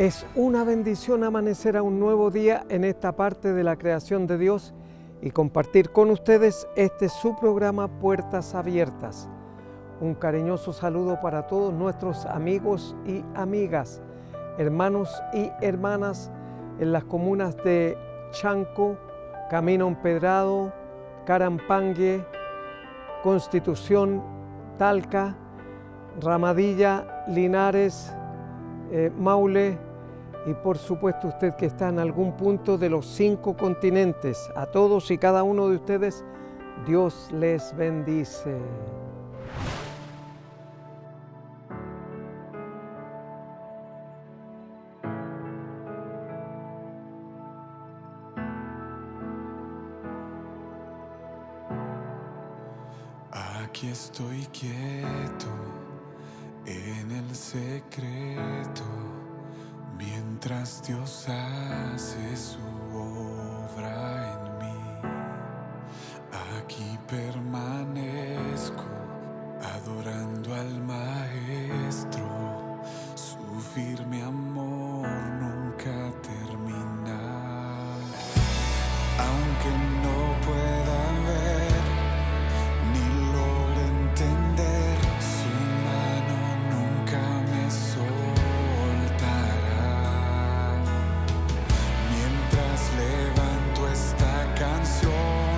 Es una bendición amanecer a un nuevo día en esta parte de la creación de Dios y compartir con ustedes su programa Puertas Abiertas. Un cariñoso saludo para todos nuestros amigos y amigas, hermanos y hermanas en las comunas de Chanco, Camino Empedrado, Carampangue, Constitución, Talca, Ramadilla, Linares, Maule y por supuesto usted que está en algún punto de los 5 continentes. A todos y cada uno de ustedes, Dios les bendice. Aquí estoy quieto en el secreto, mientras Dios hace su obra en mí. Aquí permanezco adorando al Maestro, su firme amor nunca termina. Aunque no pueda ver ni logre entender, su mano nunca me soltará. Mientras levanto esta canción,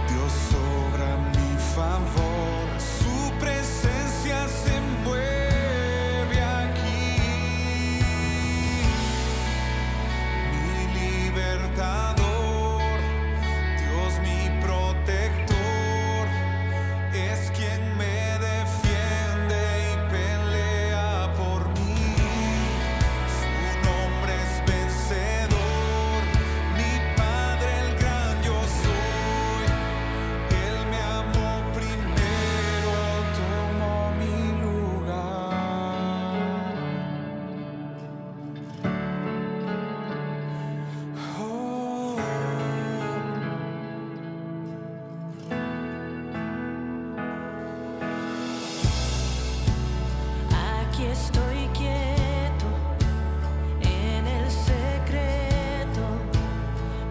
Dios obra a mi favor, su presencia se mueve aquí. Mi libertador, Dios mi protector, es quien me defiende y pelea por mí. Su nombre es vencedor, mi Padre el gran yo soy. Él me amó primero, tomó mi lugar. Oh. Aquí estoy quieto en el secreto,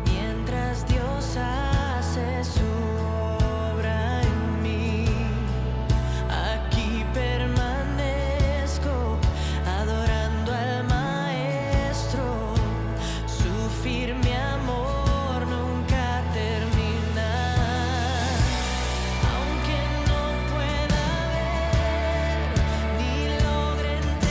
mientras Dios hace su obra en mí. Aquí permanezco adorando al Maestro, su firme amor nunca termina. Aunque no pueda ver ni logre entender,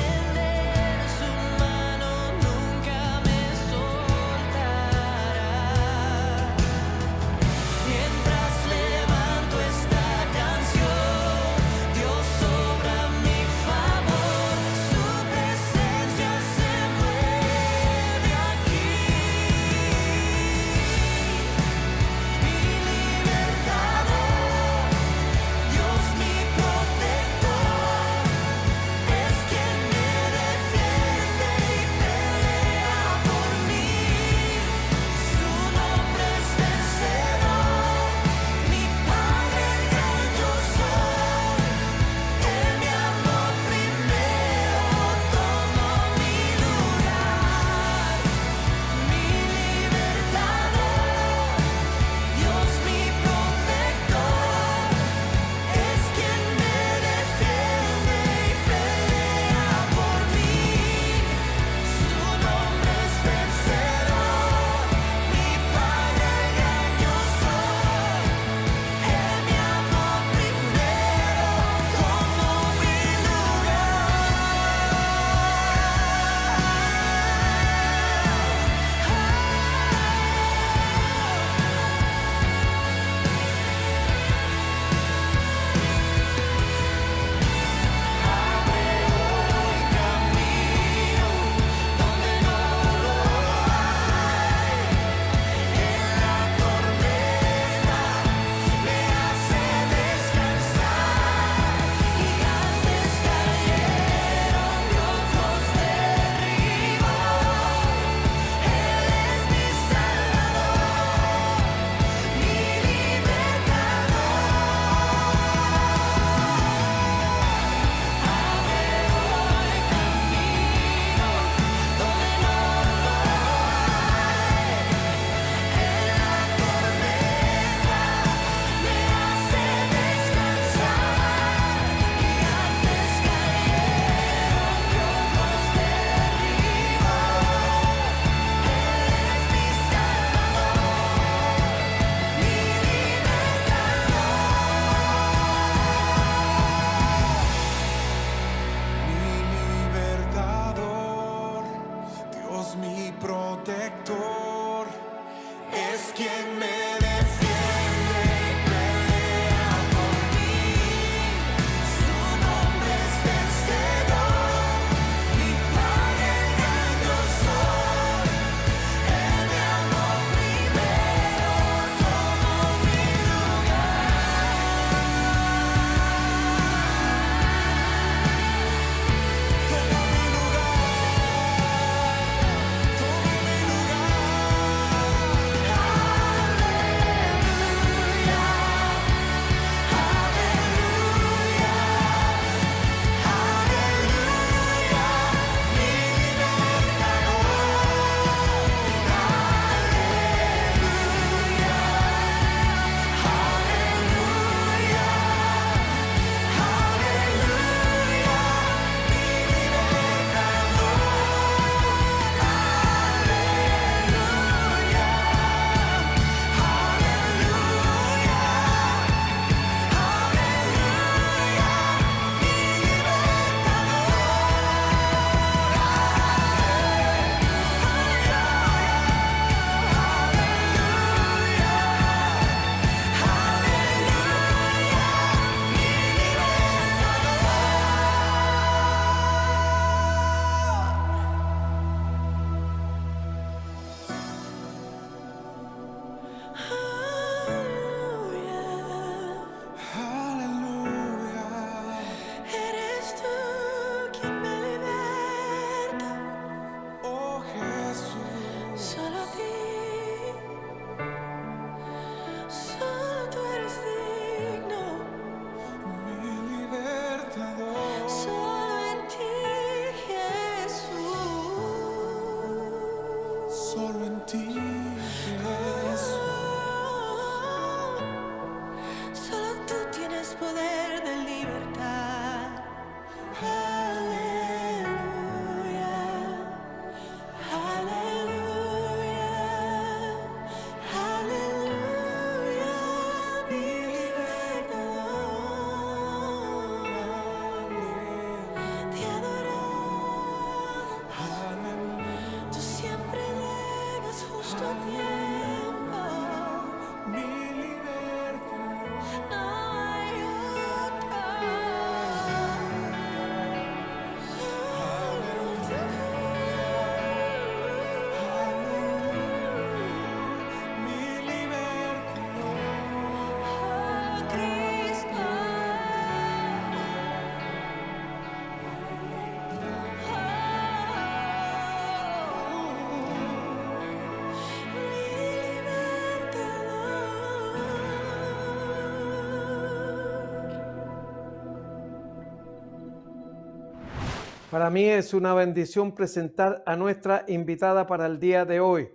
Para mí es una bendición presentar a nuestra invitada para el día de hoy.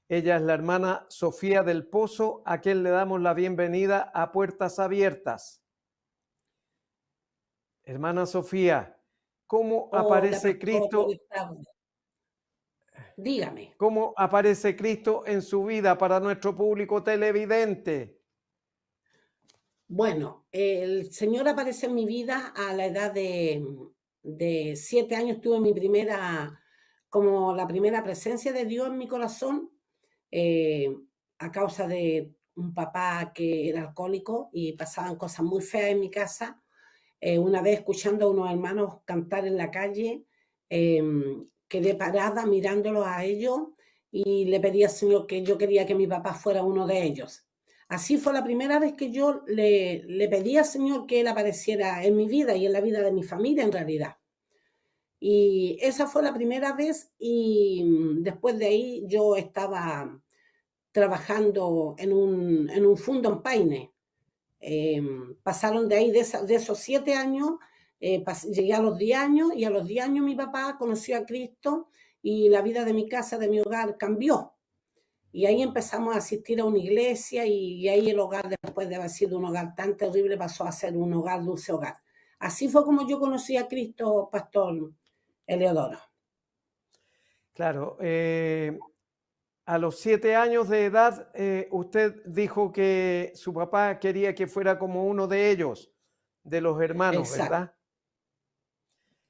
Ella es la hermana Sofía del Pozo, a quien le damos la bienvenida a Puertas Abiertas. Hermana Sofía, ¿cómo Hola, aparece pastor, Cristo? buenas tardes. Dígame. ¿Cómo aparece Cristo en su vida para nuestro público televidente? Bueno, el Señor aparece en mi vida a la edad de 7 años. Tuve como la primera presencia de Dios en mi corazón, eh, a causa de un papá que era alcohólico y pasaban cosas muy feas en mi casa. Una vez escuchando a unos hermanos cantar en la calle, quedé parada mirándolos a ellos y le pedí al Señor que yo quería que mi papá fuera uno de ellos. Así fue la primera vez que yo le pedí al Señor que Él apareciera en mi vida y en la vida de mi familia en realidad. Y esa fue la primera vez y después de ahí yo estaba trabajando en un fundo en Paine. Pasaron de ahí, de esos 7 años, llegué a los 10 años y a los 10 años mi papá conoció a Cristo y la vida de mi casa, de mi hogar cambió. Y ahí empezamos a asistir a una iglesia y ahí el hogar, después de haber sido un hogar tan terrible, pasó a ser un hogar, dulce hogar. Así fue como yo conocí a Cristo, Pastor Eleodoro. Claro, a los 7 años de edad, usted dijo que su papá quería que fuera como uno de ellos, de los hermanos, Exacto, ¿verdad?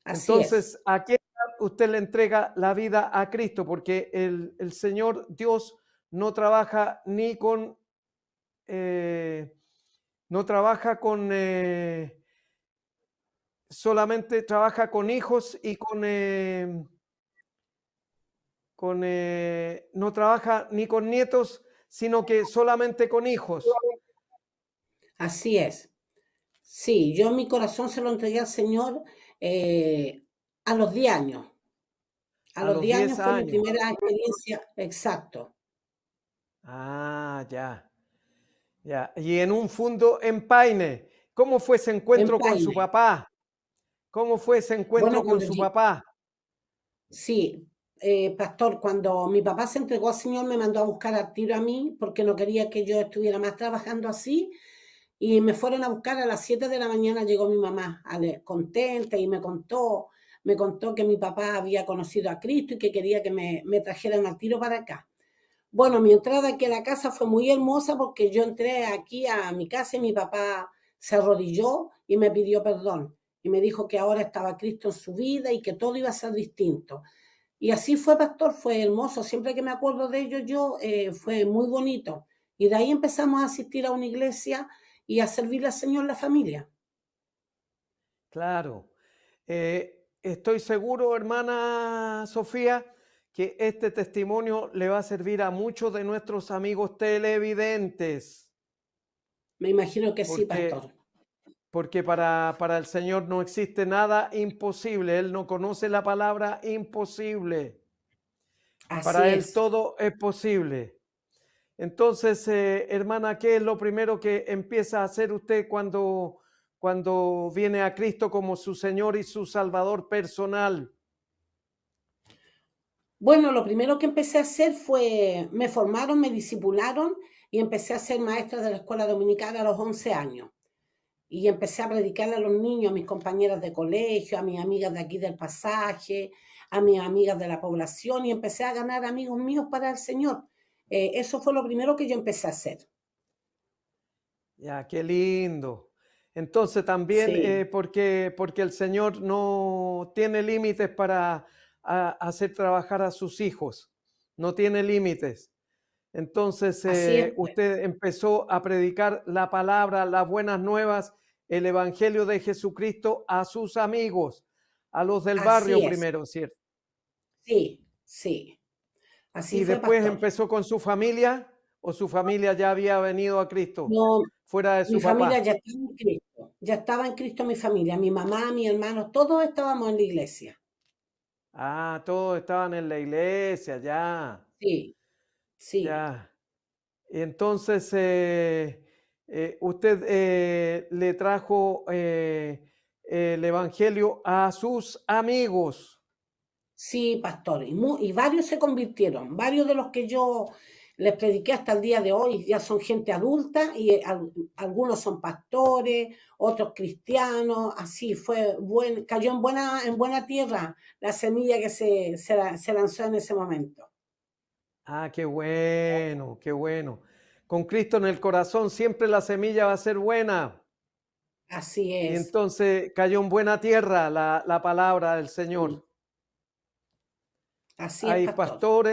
así es. Entonces, ¿a qué edad usted le entrega la vida a Cristo? Porque el Señor Dios no trabaja ni con, no trabaja con, solamente trabaja con hijos y no trabaja ni con nietos, sino que solamente con hijos. Así es. Sí, yo mi corazón se lo entregué al Señor a los 10 años. A A los los 10 10 años fue mi años. primera experiencia, exacto, Ah, ya, ya. Y en un fundo en Paine, ¿cómo fue ese en encuentro con su Paine. papá? ¿Cómo fue ese Bueno, encuentro con su papá? sí, pastor, cuando mi papá se entregó al Señor me mandó a buscar al tiro a mí porque no quería que yo estuviera más trabajando así y me fueron a buscar a las 7 de la mañana. Llegó mi mamá contenta y me contó que mi papá había conocido a Cristo y que quería que me trajeran al tiro para acá. Bueno, mi entrada aquí a la casa fue muy hermosa porque yo entré aquí a mi casa y mi papá se arrodilló y me pidió perdón. Y me dijo que ahora estaba Cristo en su vida y que todo iba a ser distinto. Y así fue, pastor, fue hermoso. Siempre que me acuerdo de ello, fue muy bonito. Y de ahí empezamos a asistir a una iglesia y a servirle al Señor la familia. Claro. Estoy seguro, hermana Sofía, que este testimonio le va a servir a muchos de nuestros amigos televidentes, Me imagino que sí, porque, pastor. porque para el Señor no existe nada imposible. Él no conoce la palabra imposible. Así Para Él es. todo es posible. Entonces, hermana, ¿qué es lo primero que empieza a hacer usted cuando viene a Cristo como su Señor y su Salvador personal? Bueno, lo primero que empecé a hacer fue, me formaron, me discipularon y empecé a ser maestra de la escuela dominical a los 11 años. Y empecé a predicarle a los niños, a mis compañeras de colegio, a mis amigas de aquí del pasaje, a mis amigas de la población y empecé a ganar amigos míos para el Señor. Eso fue lo primero que yo empecé a hacer. Ya, qué lindo. Entonces también Sí, porque el Señor no tiene límites para hacer trabajar a sus hijos, no tiene límites. Entonces así es, pues. usted empezó a predicar la palabra, las buenas nuevas, el Evangelio de Jesucristo a sus amigos, a los del barrio Así es. primero, ¿cierto? Sí, sí. Así Y fue, después pastor. empezó con su familia o su familia ya había venido a Cristo No, fuera de mi su familia papá. ya estaba en Cristo. Ya estaba en Cristo mi familia, mi mamá, mi hermano, todos estábamos en la iglesia. Ah, todos estaban en la iglesia, ya, Sí, sí. ya. Entonces, usted le trajo el evangelio a sus amigos. Sí, pastor, y varios se convirtieron, varios de los que yo les prediqué hasta el día de hoy ya son gente adulta y algunos son pastores, otros cristianos, así cayó en buena tierra la semilla que se lanzó en ese momento. Ah, qué bueno, qué bueno. Con Cristo en el corazón siempre la semilla va a ser buena. Así Y es. entonces cayó en buena tierra la palabra del Señor. Así es, Hay pastor.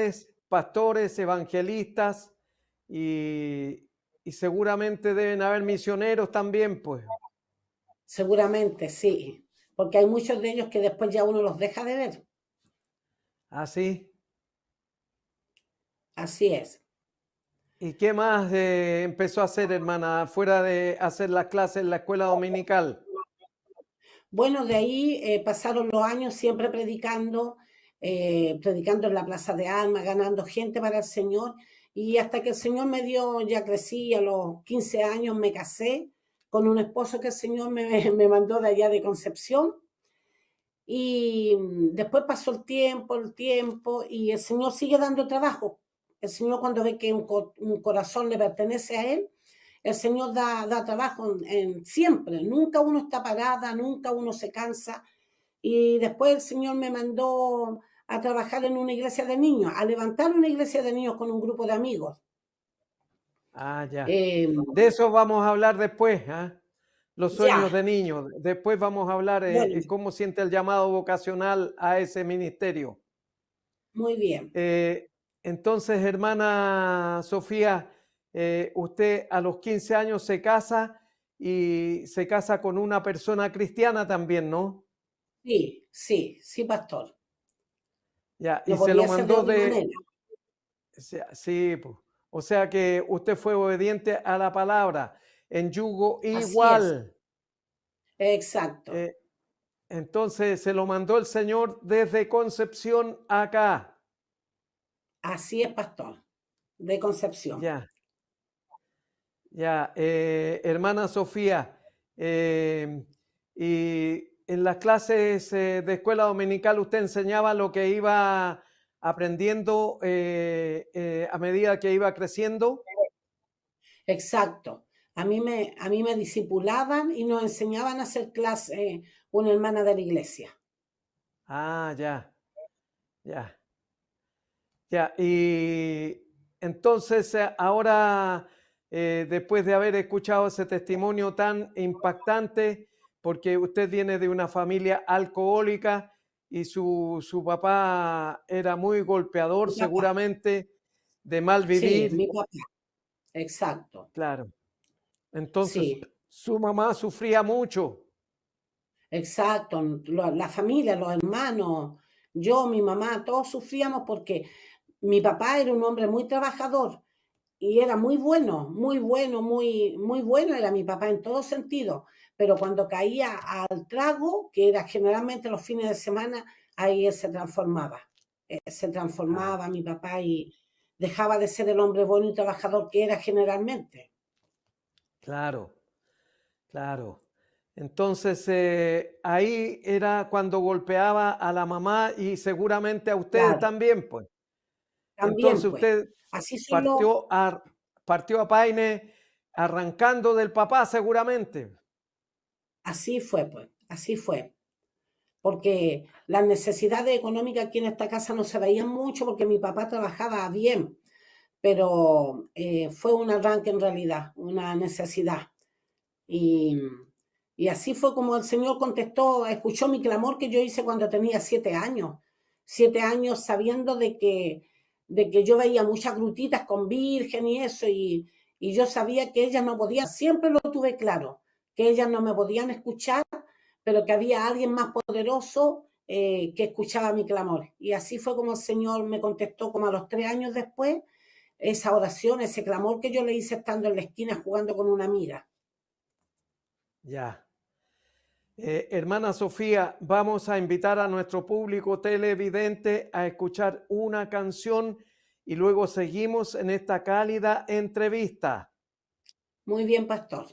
pastores, evangelistas y seguramente deben haber misioneros también, pues. Seguramente, sí, porque hay muchos de ellos que después ya uno los deja de ver. Así. Así es. ¿Y qué más empezó a hacer, hermana, fuera de hacer las clases en la escuela dominical? Bueno, de ahí pasaron los años siempre predicando en la Plaza de Armas, ganando gente para el Señor, y hasta que el Señor me dio, ya crecí, a los 15 años me casé con un esposo que el Señor me mandó de allá de Concepción, y después pasó el tiempo, y el Señor sigue dando trabajo. El Señor, cuando ve que un corazón le pertenece a Él, el Señor da trabajo siempre. Nunca uno está parada, nunca uno se cansa. Y después el Señor me mandó a trabajar en una iglesia de niños, a levantar una iglesia de niños con un grupo de amigos. Ah, ya. Eh, De eso vamos a hablar después, ¿ah? Los sueños ya, de niños. Después vamos a hablar bueno, cómo siente el llamado vocacional a ese ministerio. muy bien. Entonces, hermana Sofía, usted a los 15 años se casa y se casa con una persona cristiana también, ¿no? Sí, pastor. Ya, y No se lo podía ser de mandó otra manera. sí, pues. O sea que usted fue obediente a la palabra, en yugo Así es, igual. exacto. Eh, entonces se lo mandó el Señor desde Concepción acá. Así es, pastor, de Concepción. Ya, ya. Hermana Sofía, y en las clases de escuela dominical usted enseñaba lo que iba aprendiendo a medida que iba creciendo. Exacto. A mí me discipulaban y nos enseñaban a hacer clase una hermana de la iglesia. Ah, ya, ya, ya. Y entonces ahora, después de haber escuchado ese testimonio tan impactante, porque usted viene de una familia alcohólica y su papá era muy golpeador, Mi papá, seguramente, de mal sí, vivir, mi papá, exacto. claro. Entonces, Sí, su mamá sufría mucho. exacto. La familia, los hermanos, yo, mi mamá, todos sufríamos porque mi papá era un hombre muy trabajador y era muy bueno era mi papá en todo sentido, pero cuando caía al trago, que era generalmente los fines de semana, ahí él se Ah, transformaba mi papá y dejaba de ser el hombre bueno y trabajador que era generalmente. claro, claro. Entonces, ahí era cuando golpeaba a la mamá y seguramente a ustedes Claro, también, pues. también Entonces pues, usted así son los, partió a, partió a Paine arrancando del papá, seguramente. así fue pues, así fue. Porque las necesidades económicas aquí en esta casa no se veían mucho porque mi papá trabajaba bien, pero fue un arranque en realidad, una necesidad. Y, y así fue como el Señor contestó, escuchó mi clamor que yo hice cuando tenía 7 años. 7 años sabiendo de que yo veía muchas grutitas con virgen y eso, y yo sabía que ellas no podían, siempre lo tuve claro, que ellas no me podían escuchar, pero que había alguien más poderoso que escuchaba mi clamor. Y así fue como el Señor me contestó como a los 3 años después, esa oración, ese clamor que yo le hice estando en la esquina jugando con una amiga. Ya. Hermana Sofía, vamos a invitar a nuestro público televidente a escuchar una canción y luego seguimos en esta cálida entrevista. Muy bien, pastor.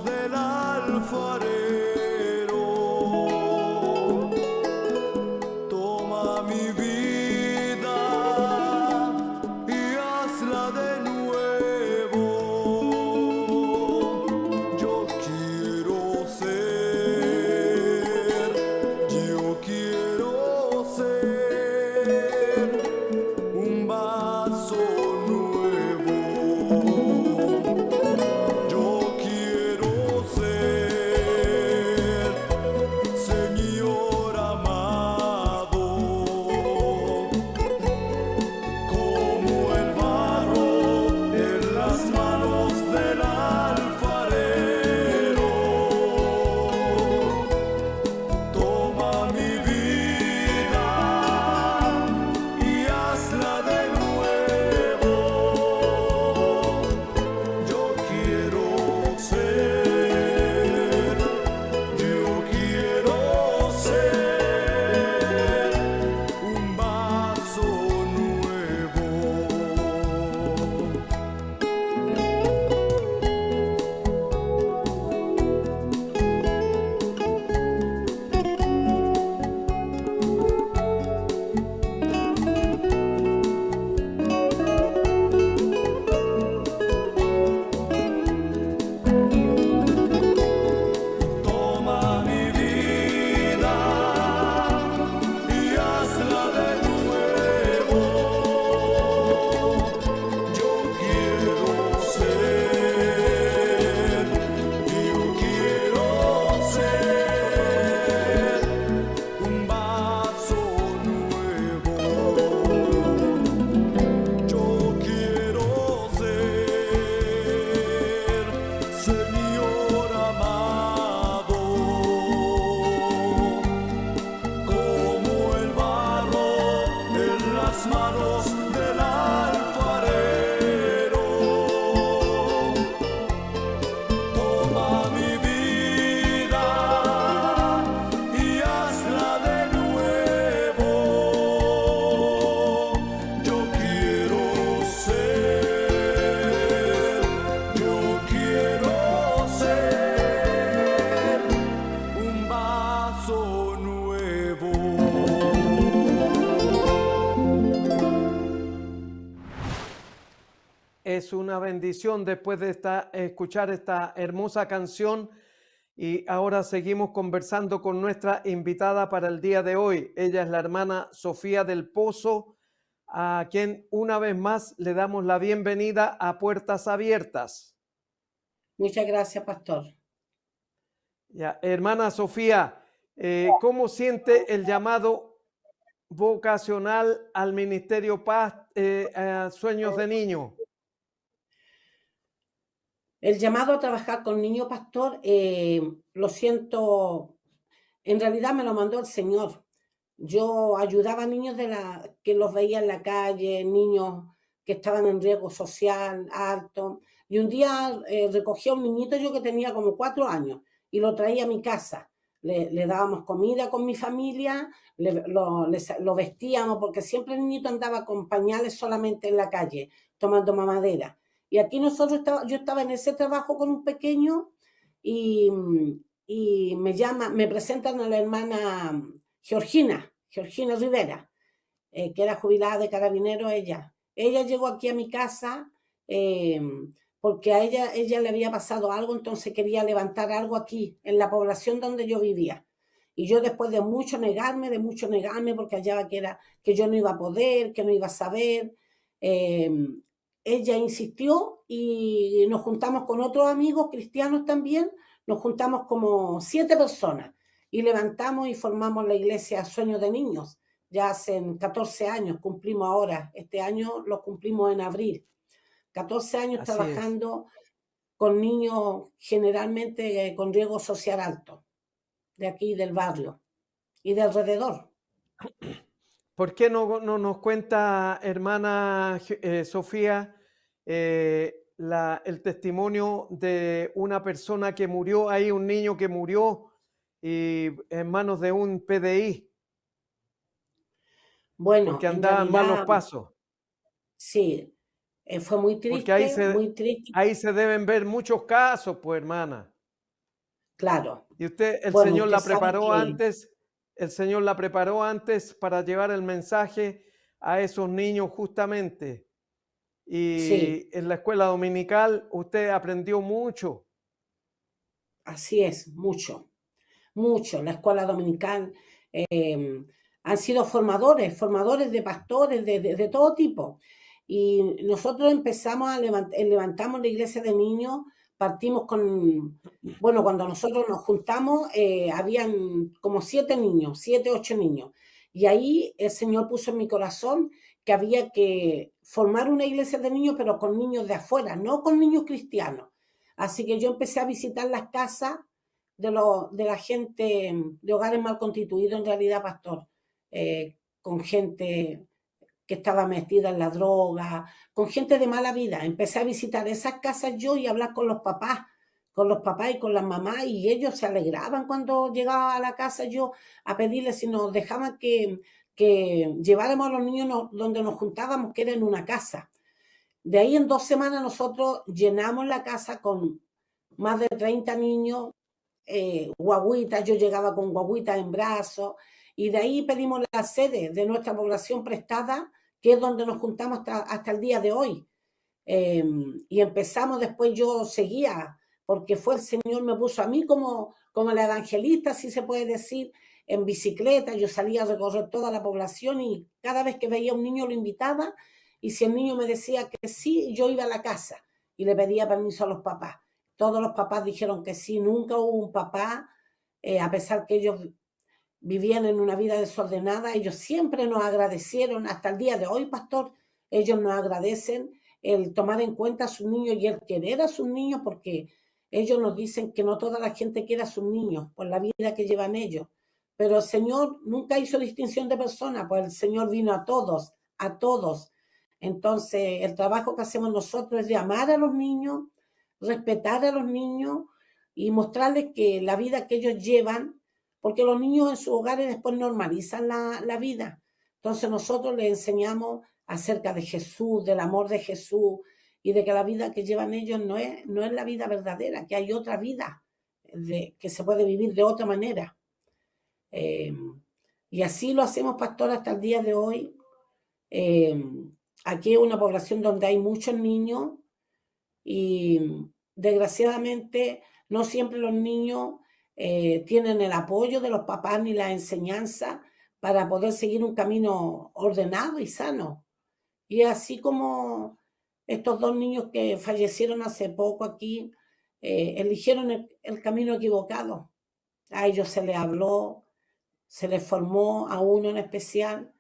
del alfarero. Toma mi vida y hazla de nuevo. Yo quiero ser un vaso nuevo. Yo quiero ser, Señor amado, como el barro en las manos del alfarero. Toma mi vida y hazla de nuevo. Yo quiero ser un vaso nuevo. Toma mi vida y hazla de nuevo. Yo quiero ser un vaso nuevo. Yo quiero ser, Señor amado, como el barro en las manos del alfarero. Toma mi vida y hazla de nuevo. Yo quiero ser un vaso nuevo. Es una bendición después de escuchar esta hermosa canción y ahora seguimos conversando con nuestra invitada para el día de hoy. Ella es la hermana Sofía del Pozo, a quien una vez más le damos la bienvenida a Puertas Abiertas. Muchas gracias, pastor. Ya, hermana Sofía, ¿cómo siente el llamado vocacional al Ministerio Paz, a Sueños de Niños? El llamado a trabajar con niños, pastor, lo siento, en realidad me lo mandó el Señor. Yo ayudaba a niños que los veía en la calle, niños que estaban en riesgo social alto. Y un día recogí a un niñito yo que tenía como 4 años y lo traía a mi casa. Le dábamos comida con mi familia, lo vestíamos, porque siempre el niñito andaba con pañales solamente en la calle, tomando mamadera. Y aquí yo estaba en ese trabajo con un pequeño y me presentan a la hermana Georgina Rivera, que era jubilada de carabinero ella. Ella llegó aquí a mi casa porque a ella le había pasado algo, entonces quería levantar algo aquí, en la población donde yo vivía. Y yo después de mucho negarme, porque hallaba que yo no iba a poder, que no iba a saber, ella insistió y nos juntamos con otros amigos cristianos también, nos juntamos como 7 personas y levantamos y formamos la iglesia Sueños de Niños. Ya hace 14 años, cumplimos ahora, este año lo cumplimos en abril. 14 años Así trabajando con niños generalmente con riesgo social alto, de aquí del barrio y de alrededor. ¿Por qué no nos cuenta, hermana Sofía, el testimonio de una persona que murió ahí, un niño que murió y en manos de un PDI? Bueno, Porque en andaba en malos realidad, pasos. sí, fue muy Porque ahí triste, muy triste. ahí se deben ver muchos casos, pues, hermana. claro. Y usted, Bueno, usted sabe que el Señor la preparó antes para llevar el mensaje a esos niños justamente. sí, Y en la escuela dominical usted aprendió mucho. así es, mucho, mucho. La escuela dominical han sido formadores de pastores de todo tipo. Y nosotros empezamos levantamos la iglesia de niños, partimos con, bueno, cuando nosotros nos juntamos, habían como 7 niños, 7, 8 niños. Y ahí el Señor puso en mi corazón que había que formar una iglesia de niños, pero con niños de afuera, no con niños cristianos. Así que yo empecé a visitar las casas de la gente de hogares mal constituidos, en realidad, pastor, con gente que estaba metida en la droga, con gente de mala vida. Empecé a visitar esas casas yo y hablar con los papás y con las mamás, y ellos se alegraban cuando llegaba a la casa yo a pedirles si nos dejaban que lleváramos a los niños donde nos juntábamos, que era en una casa. De ahí en 2 semanas nosotros llenamos la casa con más de 30 niños, guaguitas, yo llegaba con guaguitas en brazos, y de ahí pedimos la sede de nuestra población prestada, que es donde nos juntamos hasta el día de hoy. Y empezamos, después yo seguía, porque fue el Señor me puso a mí como la evangelista, si se puede decir, en bicicleta. Yo salía a recorrer toda la población y cada vez que veía a un niño lo invitaba, y si el niño me decía que sí, yo iba a la casa y le pedía permiso a los papás. Todos los papás dijeron que sí, nunca hubo un papá, a pesar que ellos vivían en una vida desordenada, ellos siempre nos agradecieron, hasta el día de hoy, pastor, ellos nos agradecen el tomar en cuenta a sus niños y el querer a sus niños, porque ellos nos dicen que no toda la gente quiere a sus niños por la vida que llevan ellos, pero el Señor nunca hizo distinción de personas, pues el Señor vino a todos, a todos. Entonces, el trabajo que hacemos nosotros es de amar a los niños, respetar a los niños y mostrarles que la vida que ellos llevan, porque los niños en sus hogares después normalizan la vida. Entonces nosotros les enseñamos acerca de Jesús, del amor de Jesús, y de que la vida que llevan ellos no es la vida verdadera, que hay otra vida que se puede vivir de otra manera. Y así lo hacemos, pastor, hasta el día de hoy. Aquí es una población donde hay muchos niños y desgraciadamente no siempre los niños tienen el apoyo de los papás ni la enseñanza para poder seguir un camino ordenado y sano. Y así como estos 2 niños que fallecieron hace poco aquí, eligieron el camino equivocado. A ellos se les habló, se les formó a uno en especial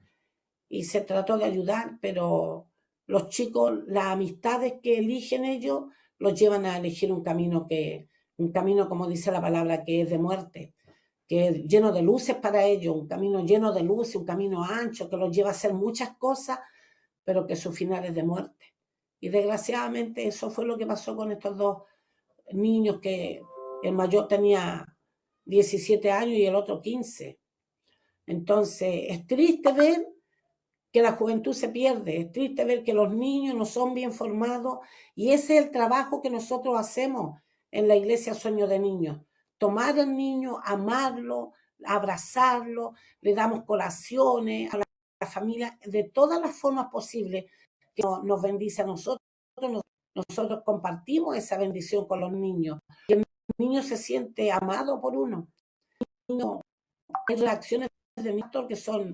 y se trató de ayudar, pero los chicos, las amistades que eligen ellos, los llevan a elegir un camino como dice la palabra, que es de muerte, que es lleno de luces para ellos, un camino lleno de luces, un camino ancho que los lleva a hacer muchas cosas, pero que su final es de muerte. Y desgraciadamente eso fue lo que pasó con estos 2 niños, que el mayor tenía 17 años y el otro 15. Entonces, es triste ver que la juventud se pierde, es triste ver que los niños no son bien formados, y ese es el trabajo que nosotros hacemos en la iglesia Sueño de Niños. Tomar al niño, amarlo, abrazarlo, le damos colaciones a la familia de todas las formas posibles que nos bendice a nosotros. Nosotros compartimos esa bendición con los niños. Y el niño se siente amado por uno. Hay reacciones de niños que son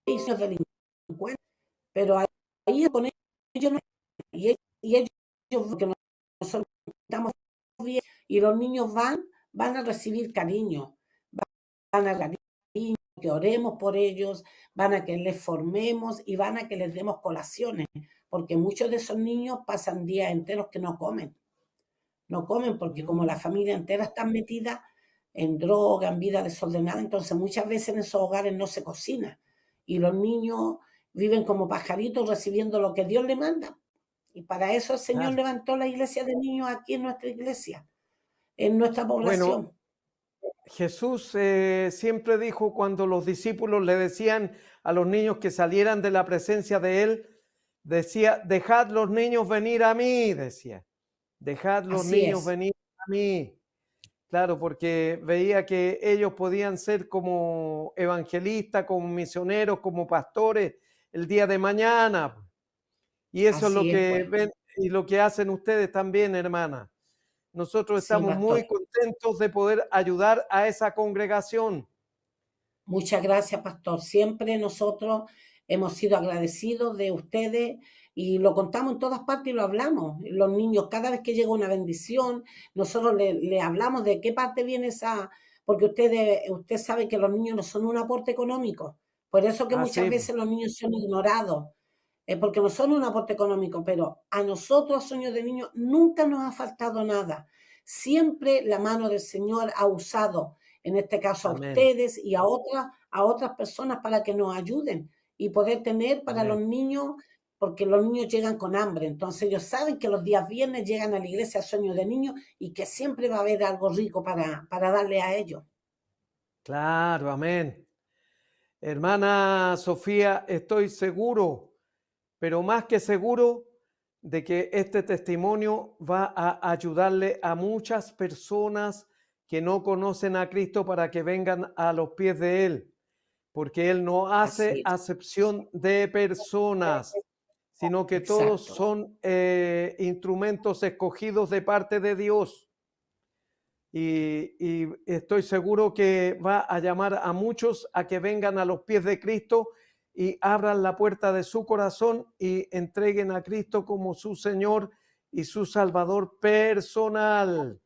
delincuentes, pero ahí con ellos no, y ellos que nosotros estamos bien, y los niños van a recibir cariño, van a cariño, que oremos por ellos, van a que les formemos y van a que les demos colaciones, porque muchos de esos niños pasan días enteros que no comen porque como la familia entera está metida en droga, en vida desordenada, entonces muchas veces en esos hogares no se cocina y los niños viven como pajaritos recibiendo lo que Dios le manda. Y para eso el Señor levantó la iglesia de niños aquí en nuestra iglesia, en nuestra población. Bueno, Jesús siempre dijo, cuando los discípulos le decían a los niños que salieran de la presencia de él, decía: dejad los niños venir a mí, decía. Dejad los Así niños es. venir a mí. Claro, porque veía que ellos podían ser como evangelistas, como misioneros, como pastores el día de mañana. Y eso es lo Así es, que pues. ven y lo que hacen ustedes también, hermana. Nosotros Sí, estamos muy pastor. contentos de poder ayudar a esa congregación. Muchas gracias, pastor. Siempre nosotros hemos sido agradecidos de ustedes y lo contamos en todas partes y lo hablamos. Los niños, cada vez que llega una bendición, nosotros le hablamos de qué parte viene esa, porque usted sabe que los niños no son un aporte económico. Por eso que muchas Así, veces los niños son ignorados, porque no son un aporte económico, pero a nosotros, Sueños de Niños, nunca nos ha faltado nada. Siempre la mano del Señor ha usado, en este caso a amén, ustedes y a otras personas para que nos ayuden y poder tener para amén. los niños, porque los niños llegan con hambre. Entonces ellos saben que los días viernes llegan a la iglesia Sueños de Niños y que siempre va a haber algo rico para darle a ellos. Claro, amén. Hermana Sofía, estoy seguro, pero más que seguro, de que este testimonio va a ayudarle a muchas personas que no conocen a Cristo para que vengan a los pies de Él, porque Él no hace Así es. acepción de personas, sino que todos Exacto. son instrumentos escogidos de parte de Dios. Y estoy seguro que va a llamar a muchos a que vengan a los pies de Cristo y abran la puerta de su corazón y entreguen a Cristo como su Señor y su Salvador personal,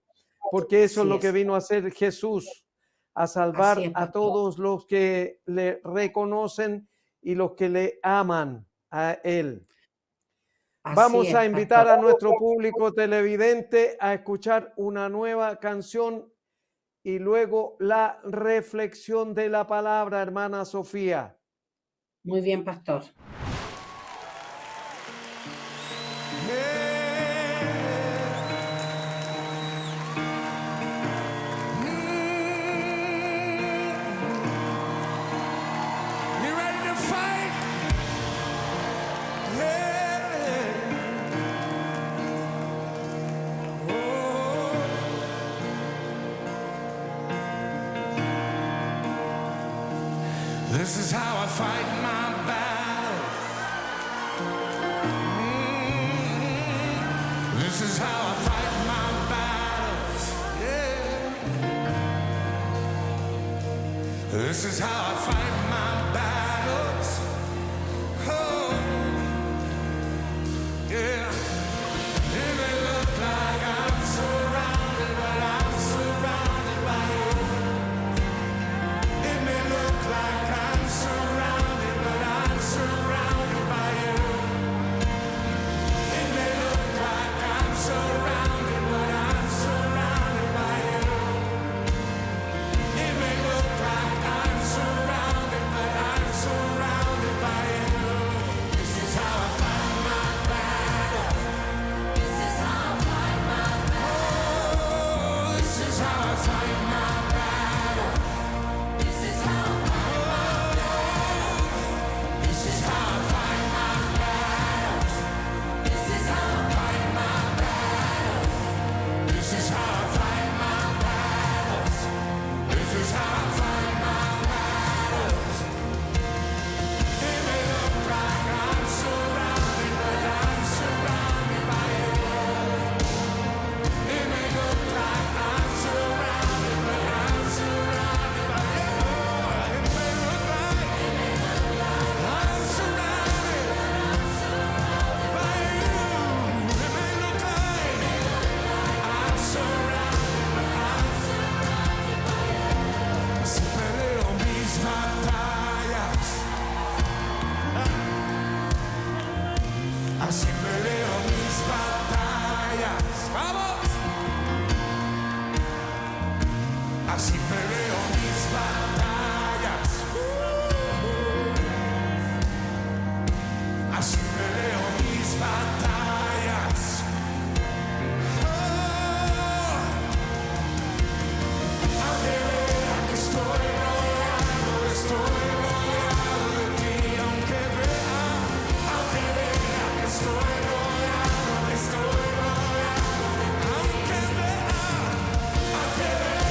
porque eso es Así lo que es. vino a hacer Jesús, a Así salvar es, a pastor. todos los que le reconocen y los que le aman a Él. Así Vamos a es, invitar pastor. a nuestro público televidente a escuchar una nueva canción y luego la reflexión de la palabra, hermana Sofía. Muy bien, pastor. You ready to fight? Yeah. This is how I fight my battle. This is how I fight my battles. Yeah. This is how I fight my battles. Oh, yeah. It may look like I'm surrounded, but I'm surrounded by you. It may look like I'm surrounded, but I'm surrounded by you. It may look like I'm surrounded, but I'm surrounded by you. It may look like I'm surrounded, but I'm surrounded by you. This is how I fight my battle. This is how I fight my battle. Oh, this is how I fight my battle. This is how I fight my battle. This is how I fight my battles. This is how I fight my battles. This is how I fight my battles. This is how I fight my battles. It may look like I'm surrounded, but I'm surrounded by you. It may look like I'm surrounded, but I'm surrounded by you. It may look like I'm surrounded by you. It may look like I'm surrounded, but I'm surrounded by you. Si peleo mis batallas, así peleo mis batallas. ¡Vamos! Así peleo mis batallas. Así peleo mis batallas. Oh, aunque vea que estoy rodeado de ti. Aunque vea que estoy rodeado, aunque vea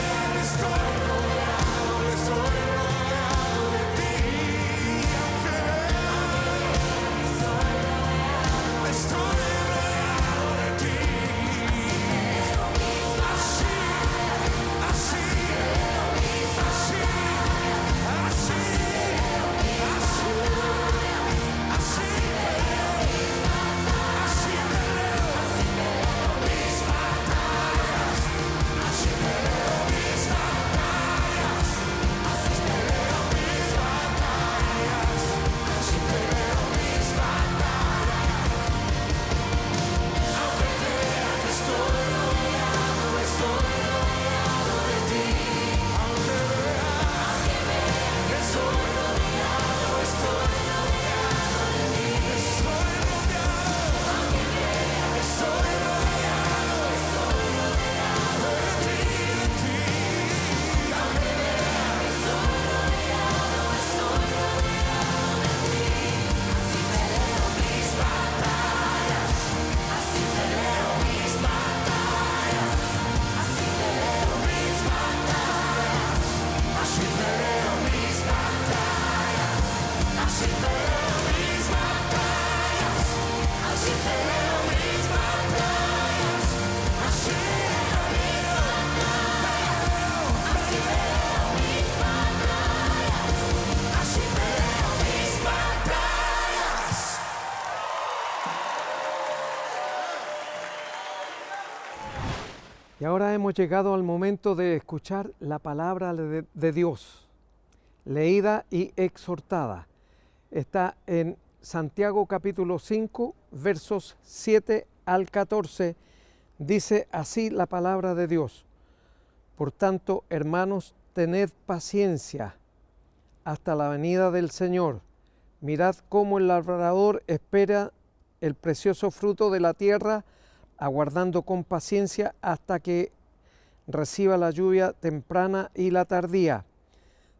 ahora hemos llegado al momento de escuchar la palabra de Dios, leída y exhortada. Está en Santiago capítulo 5, versos 7 al 14. Dice así la palabra de Dios: Por tanto, hermanos, tened paciencia hasta la venida del Señor. Mirad cómo el labrador espera el precioso fruto de la tierra, aguardando con paciencia hasta que reciba la lluvia temprana y la tardía.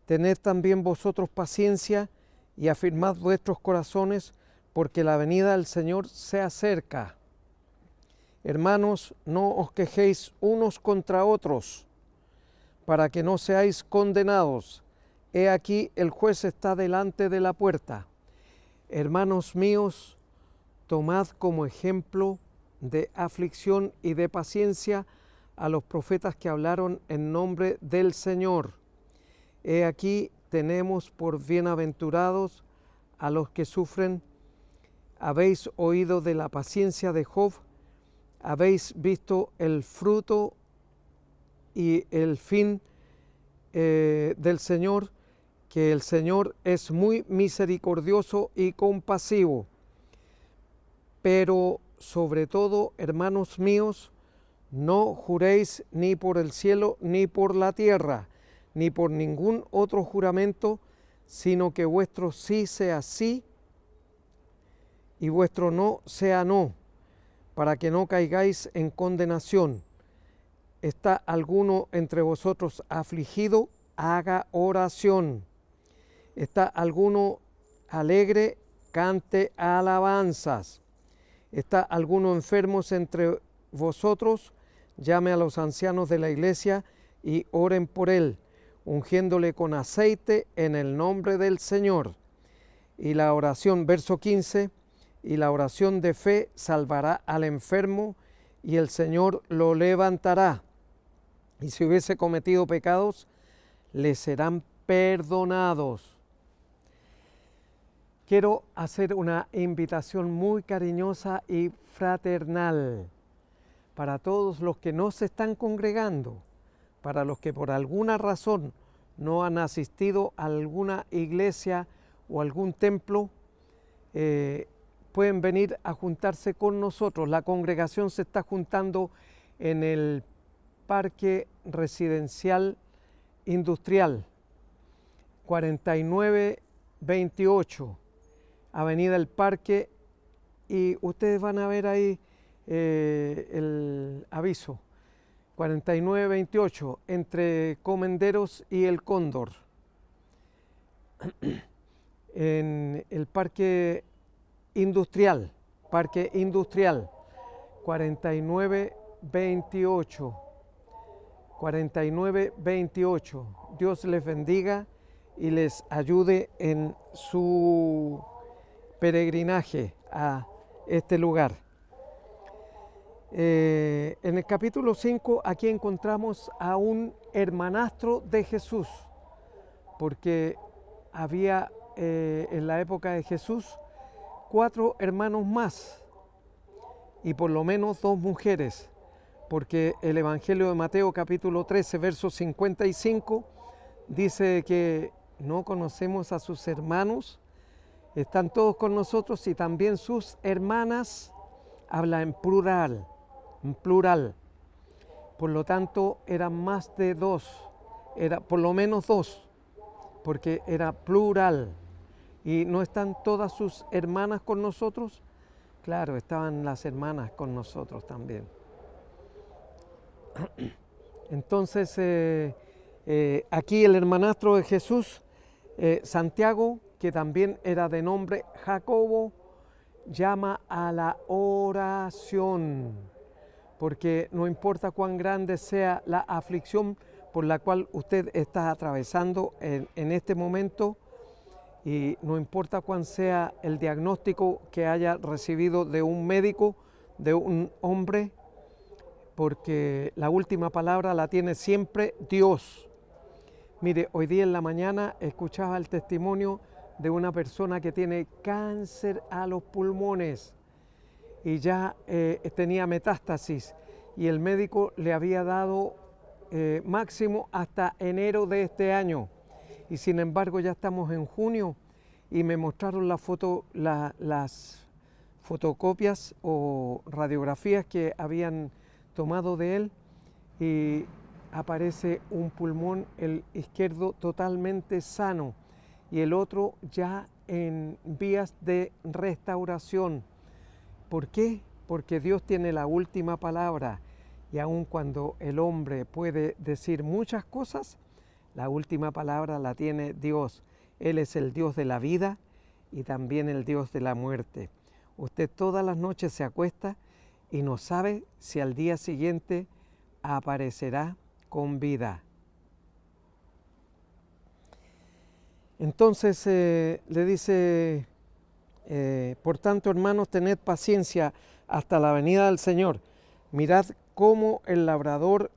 Tened también vosotros paciencia y afirmad vuestros corazones, porque la venida del Señor se acerca. Hermanos, no os quejéis unos contra otros, para que no seáis condenados. He aquí, el juez está delante de la puerta. Hermanos míos, tomad como ejemplo de aflicción y de paciencia a los profetas que hablaron en nombre del Señor. He aquí, tenemos por bienaventurados a los que sufren. Habéis oído de la paciencia de Job, habéis visto el fruto y el fin del Señor, que el Señor es muy misericordioso y compasivo. Pero sobre todo, hermanos míos, no juréis ni por el cielo, ni por la tierra, ni por ningún otro juramento, sino que vuestro sí sea sí y vuestro no sea no, para que no caigáis en condenación. ¿Está alguno entre vosotros afligido? Haga oración. ¿Está alguno alegre? Cante alabanzas. ¿Está alguno enfermo entre vosotros? Llame a los ancianos de la iglesia y oren por él, ungiéndole con aceite en el nombre del Señor. Y la oración, verso 15, y la oración de fe salvará al enfermo, y el Señor lo levantará. Y si hubiese cometido pecados, le serán perdonados. Quiero hacer una invitación muy cariñosa y fraternal para todos los que no se están congregando, para los que por alguna razón no han asistido a alguna iglesia o algún templo, pueden venir a juntarse con nosotros. La congregación se está juntando en el Parque Residencial Industrial 4928, Avenida El Parque, y ustedes van a ver ahí el aviso, 4928, entre Comenderos y El Cóndor, en el Parque Industrial 4928. Dios les bendiga y les ayude en su peregrinaje a este lugar. En el capítulo 5 aquí encontramos a un hermanastro de Jesús, porque había en la época de Jesús 4 hermanos más y por lo menos 2 mujeres, porque el Evangelio de Mateo capítulo 13 verso 55 dice que no conocemos a sus hermanos, están todos con nosotros, y también sus hermanas. Habla en plural. Por lo tanto, eran más de 2, era por lo menos 2, porque era plural. ¿Y no están todas sus hermanas con nosotros? Claro, estaban las hermanas con nosotros también. Entonces, aquí el hermanastro de Jesús, Santiago, que también era de nombre Jacobo, llama a la oración, porque no importa cuán grande sea la aflicción por la cual usted está atravesando en este momento, y no importa cuán sea el diagnóstico que haya recibido de un médico, de un hombre, porque la última palabra la tiene siempre Dios. Mire, hoy día en la mañana escuchaba el testimonio de una persona que tiene cáncer a los pulmones y ya tenía metástasis, y el médico le había dado máximo hasta enero de este año. Y sin embargo ya estamos en junio y me mostraron las fotocopias o radiografías que habían tomado de él y aparece un pulmón, el izquierdo, totalmente sano y el otro ya en vías de restauración. ¿Por qué? Porque Dios tiene la última palabra y aun cuando el hombre puede decir muchas cosas, la última palabra la tiene Dios. Él es el Dios de la vida y también el Dios de la muerte. Usted todas las noches se acuesta y no sabe si al día siguiente aparecerá con vida. Entonces le dice, por tanto, hermanos, tened paciencia hasta la venida del Señor. Mirad cómo el labrador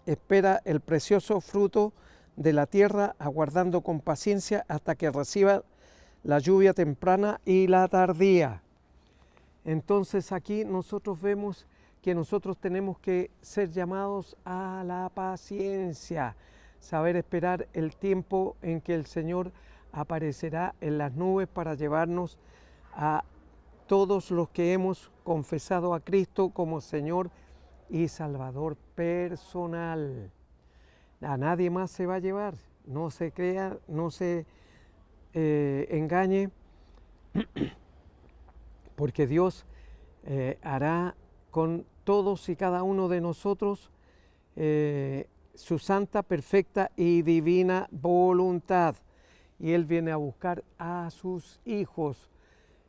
espera el precioso fruto de la tierra, aguardando con paciencia hasta que reciba la lluvia temprana y la tardía. Entonces aquí nosotros vemos que nosotros tenemos que ser llamados a la paciencia, saber esperar el tiempo en que el Señor aparecerá en las nubes para llevarnos a todos los que hemos confesado a Cristo como Señor y Salvador personal. A nadie más se va a llevar, no se crea, no se engañe, porque Dios hará con todos y cada uno de nosotros su santa, perfecta y divina voluntad. Y Él viene a buscar a sus hijos,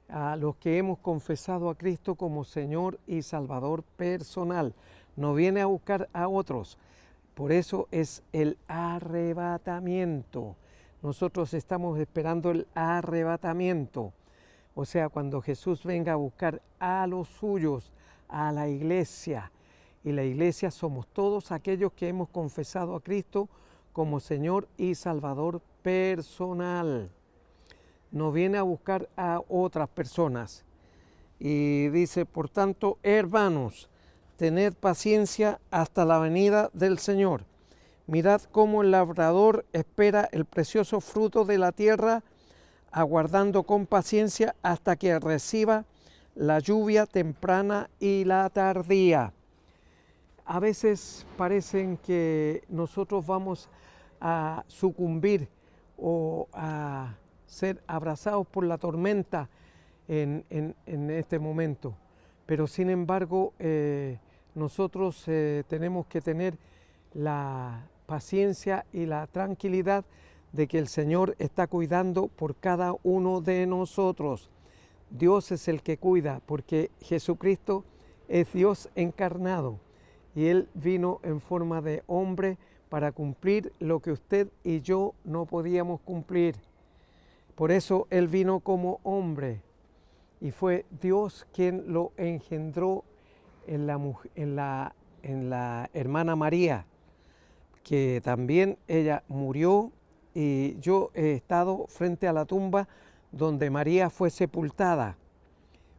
a los que hemos confesado a Cristo como Señor y Salvador personal. No viene a buscar a otros. Por eso es el arrebatamiento. Nosotros estamos esperando el arrebatamiento. O sea, cuando Jesús venga a buscar a los suyos, a la iglesia. Y la iglesia somos todos aquellos que hemos confesado a Cristo como Señor y Salvador personal. No viene a buscar a otras personas. Y dice, por tanto, hermanos, tened paciencia hasta la venida del Señor. Mirad cómo el labrador espera el precioso fruto de la tierra, aguardando con paciencia hasta que reciba la lluvia temprana y la tardía. A veces parecen que nosotros vamos a sucumbir o a ser abrazados por la tormenta en este momento, pero sin embargo nosotros tenemos que tener la paciencia y la tranquilidad de que el Señor está cuidando por cada uno de nosotros. Dios es el que cuida, porque Jesucristo es Dios encarnado y Él vino en forma de hombre para cumplir lo que usted y yo no podíamos cumplir. Por eso Él vino como hombre y fue Dios quien lo engendró en la hermana María, que también ella murió, y yo he estado frente a la tumba donde María fue sepultada.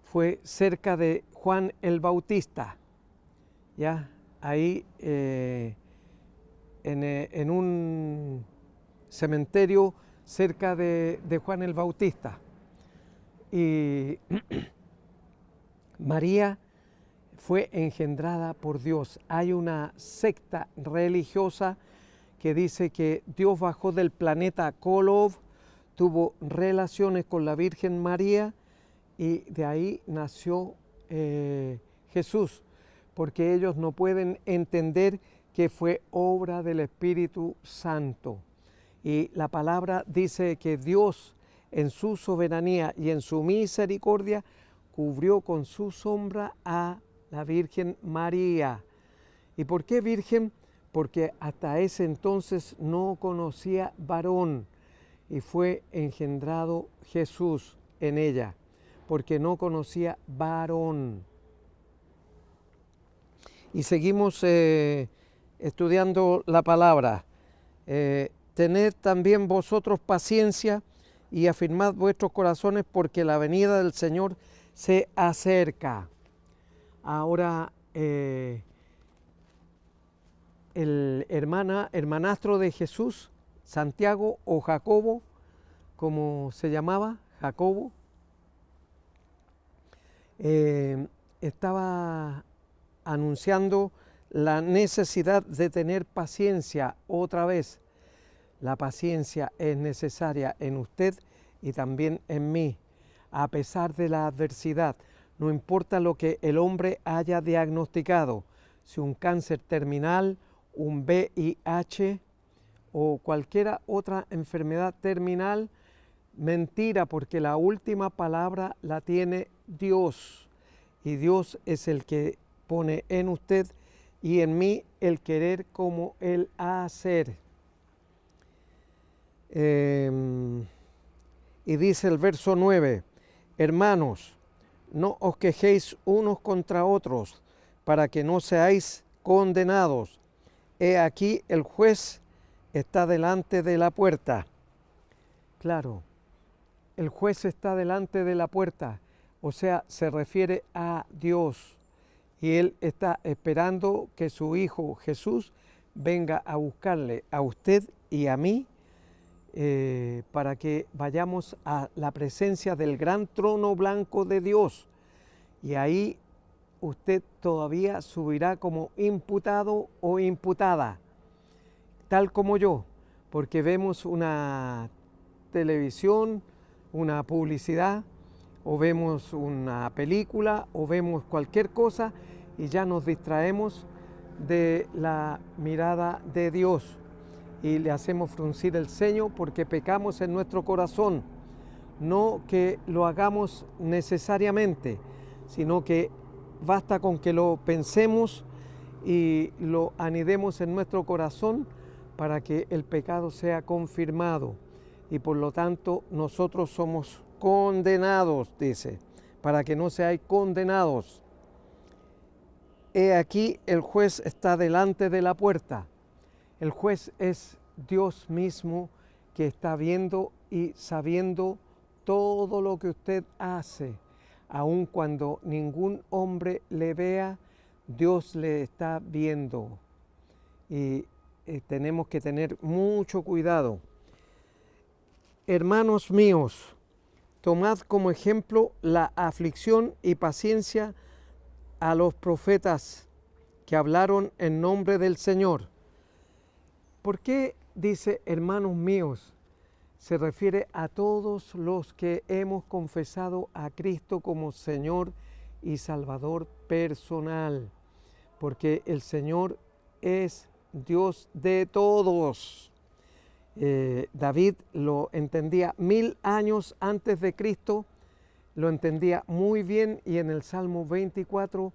Fue cerca de Juan el Bautista, ya ahí en un cementerio cerca de Juan el Bautista. Y María fue engendrada por Dios. Hay una secta religiosa que dice que Dios bajó del planeta Kolob, tuvo relaciones con la Virgen María y de ahí nació Jesús, porque ellos no pueden entender que fue obra del Espíritu Santo. Y la palabra dice que Dios en su soberanía y en su misericordia cubrió con su sombra a la Virgen María. ¿Y por qué virgen? Porque hasta ese entonces no conocía varón y fue engendrado Jesús en ella, porque no conocía varón. Y seguimos estudiando la palabra. Tened también vosotros paciencia y afirmad vuestros corazones, porque la venida del Señor se acerca. Ahora el hermanastro de Jesús, Santiago o Jacobo, como se llamaba, Jacobo, estaba anunciando la necesidad de tener paciencia otra vez. La paciencia es necesaria en usted y también en mí, a pesar de la adversidad. No importa lo que el hombre haya diagnosticado, si un cáncer terminal, un VIH o cualquier otra enfermedad terminal, mentira, porque la última palabra la tiene Dios. Y Dios es el que pone en usted y en mí el querer como el hacer. Y dice el verso 9, hermanos, no os quejéis unos contra otros, para que no seáis condenados. He aquí el juez está delante de la puerta. Claro, el juez está delante de la puerta, o sea, se refiere a Dios. Y Él está esperando que su Hijo Jesús venga a buscarle a usted y a mí para que vayamos a la presencia del gran trono blanco de Dios. Y ahí usted todavía subirá como imputado o imputada, tal como yo, porque vemos una televisión, una publicidad, o vemos una película, o vemos cualquier cosa y ya nos distraemos de la mirada de Dios y le hacemos fruncir el ceño porque pecamos en nuestro corazón. No que lo hagamos necesariamente, sino que basta con que lo pensemos y lo anidemos en nuestro corazón para que el pecado sea confirmado. Y por lo tanto nosotros somos condenados, dice, para que no seáis condenados. He aquí el juez está delante de la puerta. El juez es Dios mismo que está viendo y sabiendo todo lo que usted hace. Aun cuando ningún hombre le vea, Dios le está viendo. Y tenemos que tener mucho cuidado. Hermanos míos, tomad como ejemplo la aflicción y paciencia a los profetas que hablaron en nombre del Señor. ¿Por qué dice hermanos míos? Se refiere a todos los que hemos confesado a Cristo como Señor y Salvador personal, porque el Señor es Dios de todos. David lo entendía 1000 años antes de Cristo, lo entendía muy bien, y en el Salmo 24,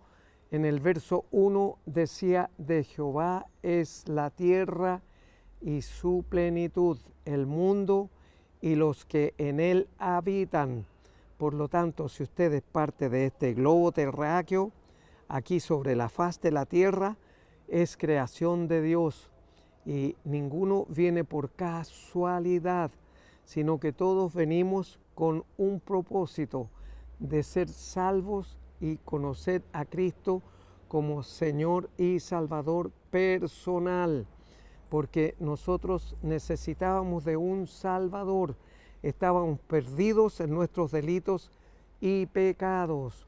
en el verso 1, decía: de Jehová es la tierra y su plenitud, el mundo y los que en él habitan. Por lo tanto, si usted es parte de este globo terráqueo, aquí sobre la faz de la tierra, es creación de Dios. Y ninguno viene por casualidad, sino que todos venimos con un propósito de ser salvos y conocer a Cristo como Señor y Salvador personal, porque nosotros necesitábamos de un Salvador, estábamos perdidos en nuestros delitos y pecados.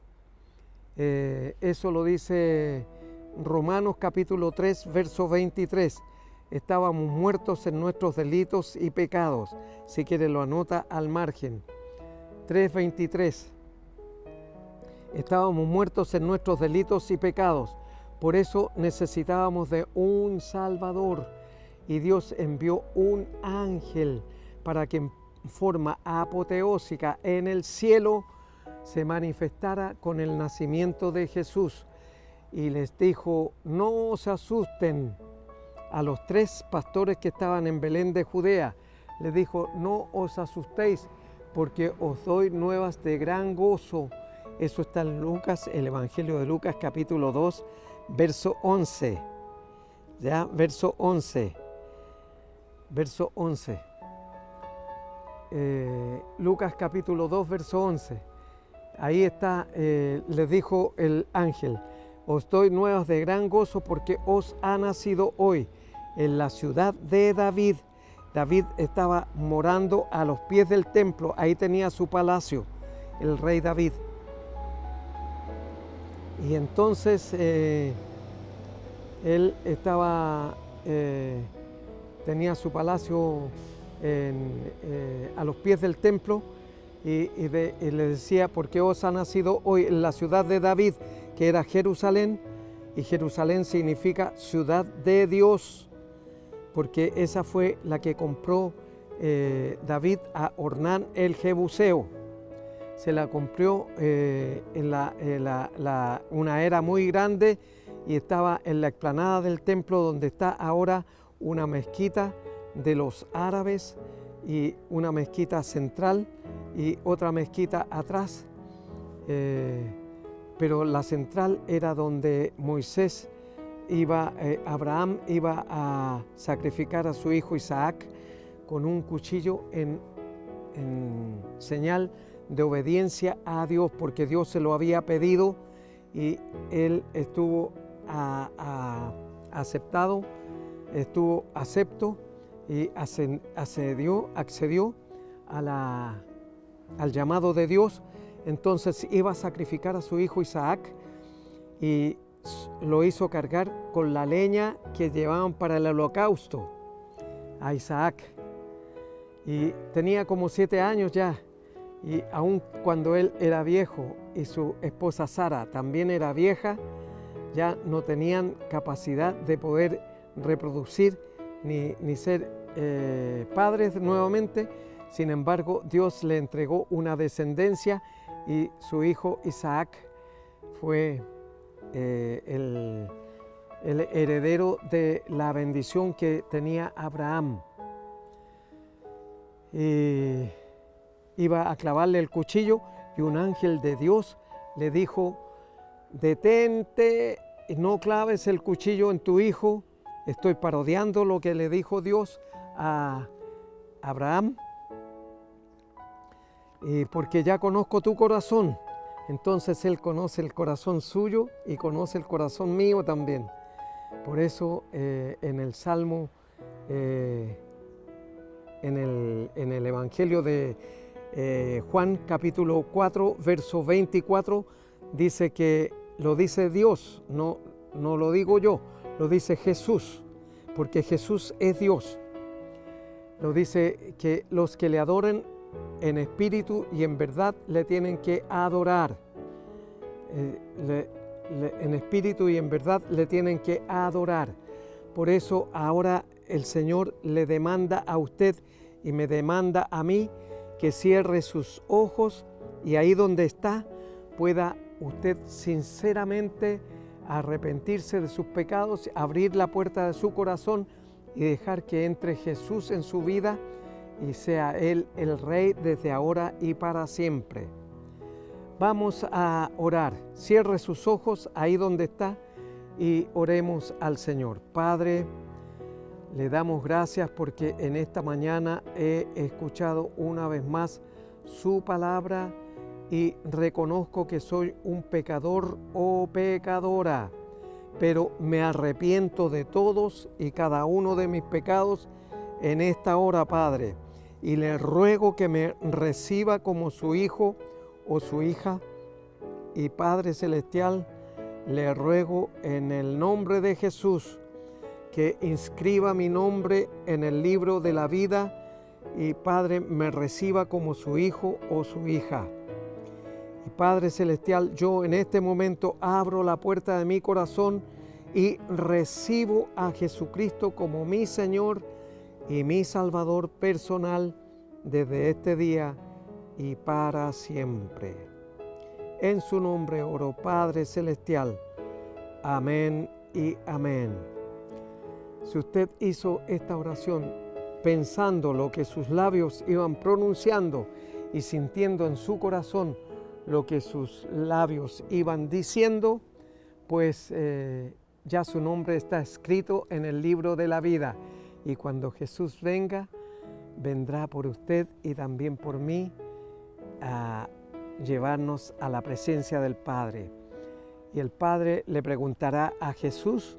Eso lo dice Romanos capítulo 3, verso 23. Estábamos muertos en nuestros delitos y pecados. Si quiere lo anota al margen. 3:23. Estábamos muertos en nuestros delitos y pecados. Por eso necesitábamos de un Salvador. Y Dios envió un ángel para que en forma apoteósica en el cielo se manifestara con el nacimiento de Jesús. Y les dijo: no se asusten. A los 3 pastores que estaban en Belén de Judea, les dijo: no os asustéis, porque os doy nuevas de gran gozo. Eso está en Lucas, el Evangelio de Lucas, capítulo 2, verso 11. ¿Ya? Verso 11. Verso 11. Lucas, capítulo 2, verso 11. Ahí está, les dijo el ángel: os doy nuevas de gran gozo porque os ha nacido hoy en la ciudad de David. David estaba morando a los pies del templo, ahí tenía su palacio, el rey David. Y entonces él estaba, tenía su palacio a los pies del templo y le decía, porque os ha nacido hoy en la ciudad de David, que era Jerusalén, y Jerusalén significa ciudad de Dios, porque esa fue la que compró David a Ornán el Jebuseo. Se la compró en una era muy grande y estaba en la explanada del templo donde está ahora una mezquita de los árabes y una mezquita central y otra mezquita atrás. Pero la central era donde Moisés Abraham iba a sacrificar a su hijo Isaac con un cuchillo en señal de obediencia a Dios, porque Dios se lo había pedido y él estuvo acepto y accedió al llamado de Dios. Entonces iba a sacrificar a su hijo Isaac y lo hizo cargar con la leña que llevaban para el holocausto a Isaac. Y tenía como 7 años ya, y aun cuando él era viejo y su esposa Sara también era vieja, ya no tenían capacidad de poder reproducir ni ser padres nuevamente. Sin embargo, Dios le entregó una descendencia y su hijo Isaac fue el heredero de la bendición que tenía Abraham. Y iba a clavarle el cuchillo y un ángel de Dios le dijo: detente, no claves el cuchillo en tu hijo. Estoy parodiando lo que le dijo Dios a Abraham, porque ya conozco tu corazón. Entonces Él conoce el corazón suyo y conoce el corazón mío también. Por eso en el Salmo, en el Evangelio de Juan capítulo 4, verso 24, dice que lo dice Dios, no lo digo yo, lo dice Jesús, porque Jesús es Dios. Lo dice que los que le adoren en espíritu y en verdad le tienen que adorar. En espíritu y en verdad le tienen que adorar. Por eso ahora el Señor le demanda a usted y me demanda a mí que cierre sus ojos y ahí donde está pueda usted sinceramente arrepentirse de sus pecados, abrir la puerta de su corazón y dejar que entre Jesús en su vida y sea Él el Rey desde ahora y para siempre. Vamos a orar. Cierre sus ojos ahí donde está y oremos al Señor. Padre, le damos gracias porque en esta mañana he escuchado una vez más su palabra y reconozco que soy un pecador o pecadora, pero me arrepiento de todos y cada uno de mis pecados en esta hora, Padre, y le ruego que me reciba como su hijo o su hija. Y Padre Celestial, le ruego en el nombre de Jesús que inscriba mi nombre en el libro de la vida y Padre me reciba como su hijo o su hija. Y Padre Celestial, yo en este momento abro la puerta de mi corazón y recibo a Jesucristo como mi Señor y mi Salvador personal desde este día y para siempre. En su nombre oro, Padre Celestial. Amén y amén. Si usted hizo esta oración pensando lo que sus labios iban pronunciando y sintiendo en su corazón lo que sus labios iban diciendo, pues ya su nombre está escrito en el libro de la vida. Y cuando Jesús venga, vendrá por usted y también por mí a llevarnos a la presencia del Padre. Y el Padre le preguntará a Jesús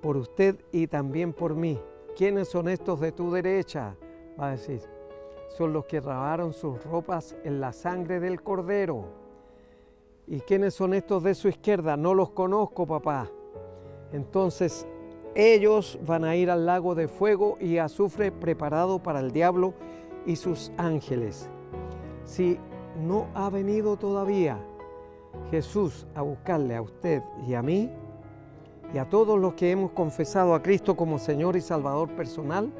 por usted y también por mí. ¿Quiénes son estos de tu derecha? Va a decir, son los que lavaron sus ropas en la sangre del Cordero. ¿Y quiénes son estos de su izquierda? No los conozco, papá. Entonces ellos van a ir al lago de fuego y azufre preparado para el diablo y sus ángeles. Si no ha venido todavía Jesús a buscarle a usted y a mí y a todos los que hemos confesado a Cristo como Señor y Salvador personal,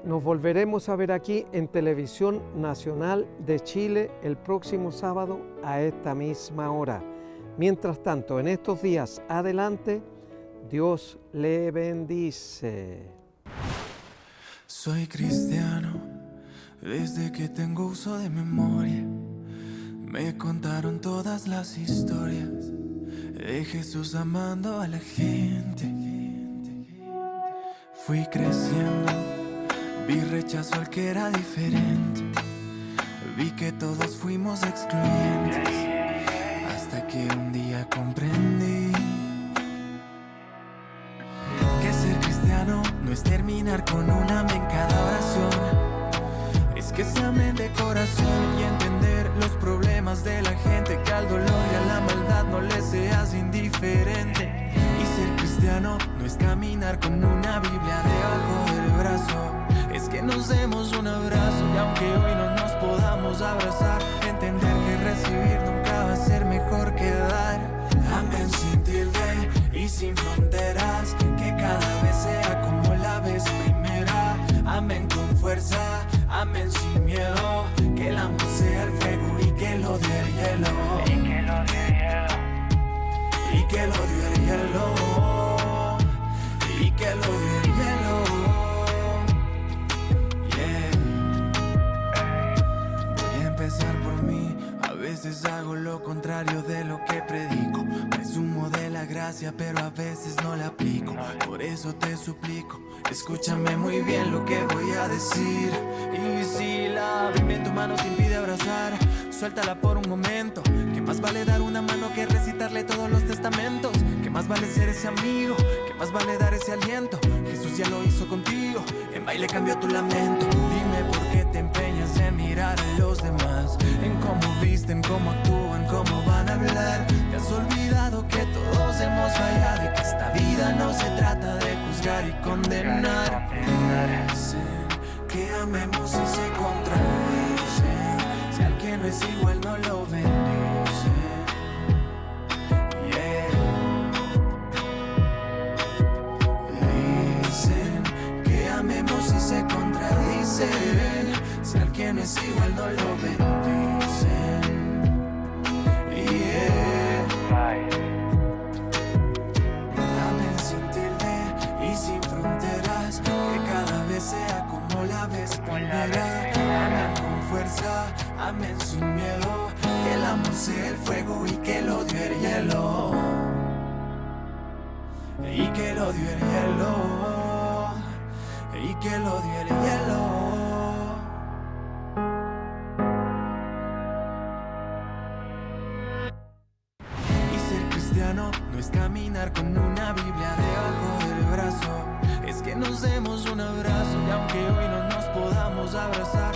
nos volveremos a ver aquí en Televisión Nacional de Chile el próximo sábado a esta misma hora. Mientras tanto, en estos días adelante, Dios le bendice. Soy cristiano desde que tengo uso de memoria. Me contaron todas las historias de Jesús amando a la gente. Fui creciendo, vi rechazo al que era diferente. Vi que todos fuimos excluyentes, hasta que un día comprendí que ser cristiano no es terminar con un amén cada oración. Es que se amen de corazón y entender los problemas de la gente, que al dolor y a la maldad no le seas indiferente. Y ser cristiano no es caminar con una Biblia debajo del brazo. Es que nos demos un abrazo y aunque hoy no nos podamos abrazar, entender que recibir nunca va a ser mejor que dar. Amén sin tilde y sin fronteras, que cada vez sea como la vez primera. Amén con fuerza, amén sin miedo, que el amor sea el fuego y que el odio el hielo. Y que el odio el hielo. Y que el odio el hielo. Voy a empezar por mí. A veces hago lo contrario de lo que predico. Presumo de la gracia, pero a veces no la aplico. Por eso te suplico, escúchame muy bien lo que voy a decir. Y si la Biblia en tu mano te impide abrazar, suéltala por un momento. Que más vale dar una mano que recitarle todos los testamentos. Que más vale ser ese amigo, que más vale dar ese aliento. Jesús ya lo hizo contigo, en baile cambió tu lamento. Dime por qué te empeñas en mirar a los demás, en cómo visten, cómo actúan, cómo van a hablar. Te has olvidado que todos hemos fallado y que esta vida no se trata de juzgar y condenar. Dicen que amemos y se contradicen, si al que no es igual no lo bendice. Dicen que amemos y se contradicen, si al que no es igual no lo bendicen. Amén sin tilde y sin fronteras, que cada vez sea como la vez primera. Amén con fuerza, amén sin miedo, que el amor sea el fuego y que el odio el hielo. Y que el odio el hielo. Y que el odio el hielo. No es caminar con una Biblia debajo del brazo. Es que nos demos un abrazo y aunque hoy no nos podamos abrazar,